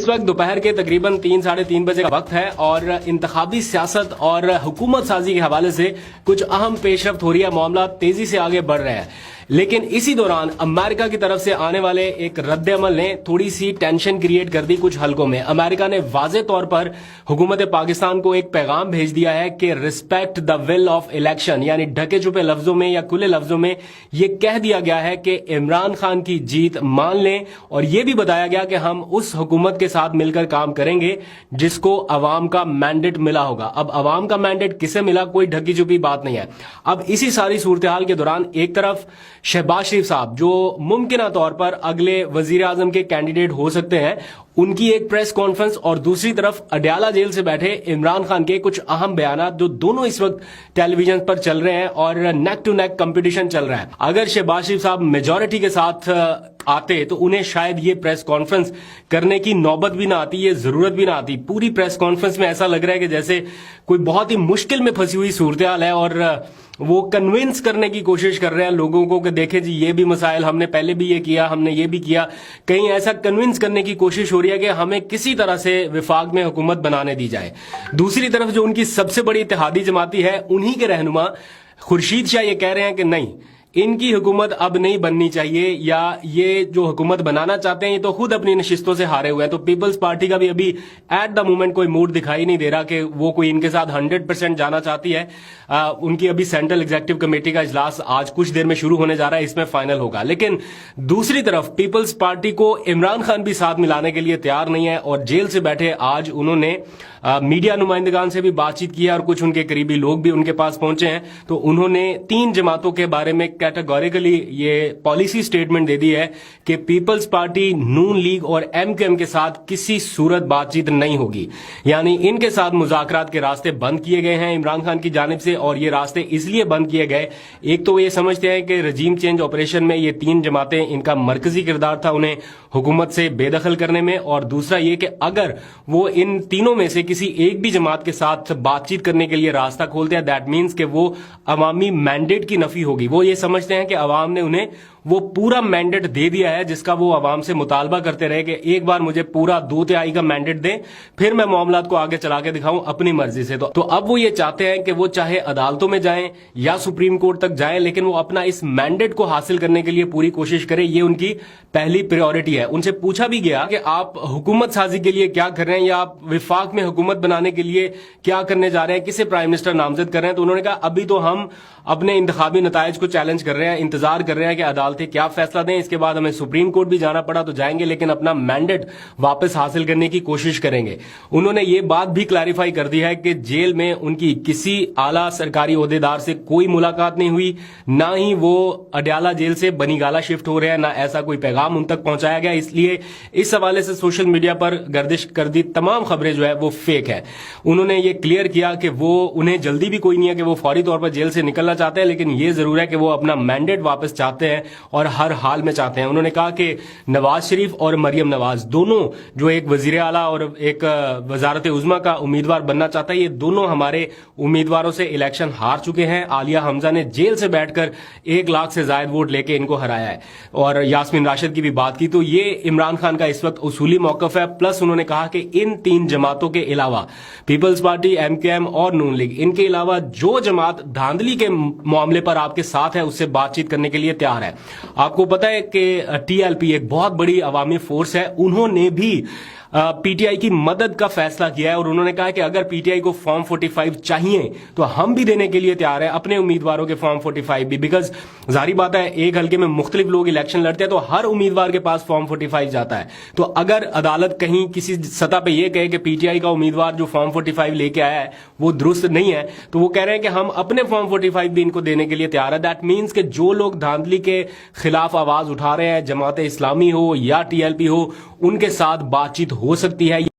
इस वक्त दोपहर के तकरीबन 3-3:30 बजे का वक्त है और इंतखाबी सियासत और हुकूमत साजी के हवाले से कुछ अहम पेशरफ्त हो रही है। मामला तेजी से आगे बढ़ रहे हैं, लेकिन इसी दौरान अमेरिका की तरफ से आने वाले एक रद्द अमल ने थोड़ी सी टेंशन क्रिएट कर दी कुछ हलकों में। अमेरिका ने वाज़े तौर पर हुकूमत पाकिस्तान को एक पैगाम भेज दिया है कि respect the will of election, यानी ढके छुपे लफ्जों में या खुले लफ्जों में ये कह दिया गया है कि इमरान खान की जीत मान लें, और ये भी बताया गया कि हम उस हुकूमत के साथ मिलकर काम करेंगे जिसको अवाम का मैंडेट मिला होगा। अब अवाम का मैंडेट किसे मिला, कोई ढकी छुपी बात नहीं है। अब इसी सारी सूरत हाल के दौरान एक तरफ शहबाज शरीफ साहब जो मुमकिना तौर पर अगले वजीर आजम के कैंडिडेट हो सकते हैं, उनकी एक प्रेस कॉन्फ्रेंस, और दूसरी तरफ अडयाला जेल से बैठे इमरान खान के कुछ अहम बयान जो दोनों इस वक्त टेलीविजन पर चल रहे हैं और नेक टू नेक कंपटीशन चल रहा है। अगर शहबाज शरीफ साहब मेजॉरिटी के साथ आते तो उन्हें शायद ये प्रेस कॉन्फ्रेंस करने की नौबत भी ना आती, ये जरूरत भी ना आती। पूरी प्रेस कॉन्फ्रेंस में ऐसा लग रहा है कि जैसे कोई बहुत ही मुश्किल में फंसी हुई सूरत हाल है और वो कन्विंस करने की कोशिश कर रहे हैं लोगों को कि देखे जी ये भी मसाइल, हमने पहले भी ये किया, हमने ये भी किया। कहीं ऐसा कन्विंस करने की कोशिश हो रही है कि हमें किसी तरह से विफाक में हुकूमत बनाने दी जाए। दूसरी तरफ जो उनकी सबसे बड़ी इत्तेहादी जमाती है, उन्हीं के रहनुमा खुर्शीद शाह ये कह रहे हैं कि नहीं, इनकी हुकूमत अब नहीं बननी चाहिए, या ये जो हुकूमत बनाना चाहते हैं ये तो खुद अपनी नशिस्तों से हारे हुए हैं। तो पीपल्स पार्टी का भी अभी एट द मोमेंट कोई मूड दिखाई नहीं दे रहा कि वो कोई इनके साथ 100% जाना चाहती है। उनकी अभी सेंट्रल एग्जीक्यूटिव कमेटी का इजलास आज कुछ देर में शुरू होने जा रहा है, इसमें फाइनल होगा। लेकिन दूसरी तरफ पीपल्स पार्टी को इमरान खान भी साथ मिलाने के लिए तैयार नहीं है, और जेल से बैठे आज उन्होंने मीडिया नुमाइंदगान से भी बातचीत की है और कुछ उनके करीबी लोग भी उनके पास पहुंचे हैं। तो उन्होंने 3 जमातों के बारे में कैटेगोरिकली ये पॉलिसी स्टेटमेंट दे दी है कि पीपल्स पार्टी, नून लीग और एमक्यूएम के साथ किसी सूरत बातचीत नहीं होगी, यानी इनके साथ मुज़ाकरात के रास्ते बंद किए गए हैं इमरान खान की जानिब से। और ये रास्ते इसलिए बंद किए गए, एक तो ये समझते हैं कि रजीम चेंज ऑपरेशन में ये 3 जमातें, इनका मरकजी किरदार था उन्हें हुकूमत से बेदखल करने में, और दूसरा ये कि अगर वो इन तीनों में से किसी एक भी जमात के साथ बातचीत करने के लिए रास्ता खोलते हैं, दैट मीन्स कि वो अवामी मैंडेट की नफी होगी। वो ये समझते हैं कि अवाम ने उन्हें वो पूरा मैंडेट दे दिया है जिसका वो अवाम से मुतालबा करते रहे कि एक बार मुझे पूरा 2/3 का मैंडेट दें, फिर मैं मामलात को आगे चला के दिखाऊं अपनी मर्जी से। तो अब वो ये चाहते हैं कि वो चाहे अदालतों में जाएं या सुप्रीम कोर्ट तक जाएं, लेकिन वो अपना इस मैंडेट को हासिल करने के लिए पूरी कोशिश करें। ये उनकी पहली प्रायोरिटी है। उनसे पूछा भी गया कि आप हुकूमत साजी के लिए क्या कर रहे हैं, या आप विफाक में हुकूमत बनाने के लिए क्या करने जा रहे हैं, किसे प्राइम मिनिस्टर नामजद कर रहे हैं। तो उन्होंने कहा अभी तो हम अपने इंतखाबी नताइज को चैलेंज कर रहे हैं, इंतजार कर रहे हैं कि अदालतें क्या फैसला दें, इसके बाद हमें सुप्रीम कोर्ट भी जाना पड़ा तो जाएंगे, लेकिन अपना मैंडेट वापस हासिल करने की कोशिश करेंगे। उन्होंने ये बात भी क्लैरिफाई कर दी है कि जेल में उनकी किसी आला सरकारी ओहदेदार से कोई मुलाकात नहीं हुई, ना ही वो अडयाला जेल से बनीगाला शिफ्ट हो रहे हैं, ना ऐसा कोई पैगाम उन तक पहुंचाया गया। इसलिए इस हवाले से सोशल मीडिया पर गर्दिश कर दी तमाम खबरें जो है वो फेक है। उन्होंने ये क्लियर किया कि वो उन्हें जल्दी भी कोई नहीं है कि वो फौरी तौर पर जेल से निकलना चाहते हैं, लेकिन ये जरूर है कि वो अपना मैंडेट वापस चाहते हैं और हर हाल में चाहते हैं। उन्होंने कहा कि नवाज शरीफ और मरियम नवाज दोनों जो एक वजीर आला और एक वजारत उज़्मा का उम्मीदवार बनना चाहता है, ये दोनों हमारे उम्मीदवारों से इलेक्शन हार चुके हैं। आलिया हमजा ने जेल से बैठकर 1 लाख से ज्यादा वोट लेके इनको हराया है, और यास्मीन राशिद की भी बात की। तो ये इमरान खान का इस वक्त उसूली मौकफ है। प्लस उन्होंने कहा कि इन 3 जमातों के अलावा पीपल्स पार्टी, एमक्यूएम और नून लीग, इनके अलावा जो जमात धांधली के मामले पर आपके साथ है उससे बातचीत करने के लिए तैयार है। आपको पता है कि टीएलपी एक बहुत बड़ी अवामी फोर्स है, उन्होंने भी पीटीआई की मदद का फैसला किया है, और उन्होंने कहा कि अगर पीटीआई को फॉर्म 45 चाहिए तो हम भी देने के लिए तैयार है अपने उम्मीदवारों के फॉर्म 45 भी। बिकॉज जाहिर बात है एक हल्के में मुख्तलिफ लोग इलेक्शन लड़ते हैं तो हर उम्मीदवार के पास फॉर्म 45 जाता है। तो अगर अदालत कहीं किसी सतह पे ये कहे कि पीटीआई का उम्मीदवार जो फॉर्म 45 लेके आया है वो दुरुस्त नहीं है, तो वो कह रहे हैं कि हम अपने फॉर्म 45 भी इनको देने के लिए तैयार है। दैट मीन्स कि जो लोग धांधली के खिलाफ आवाज उठा रहे हैं, जमात इस्लामी हो या टीएलपी हो, उनके साथ बातचीत हो सकती है।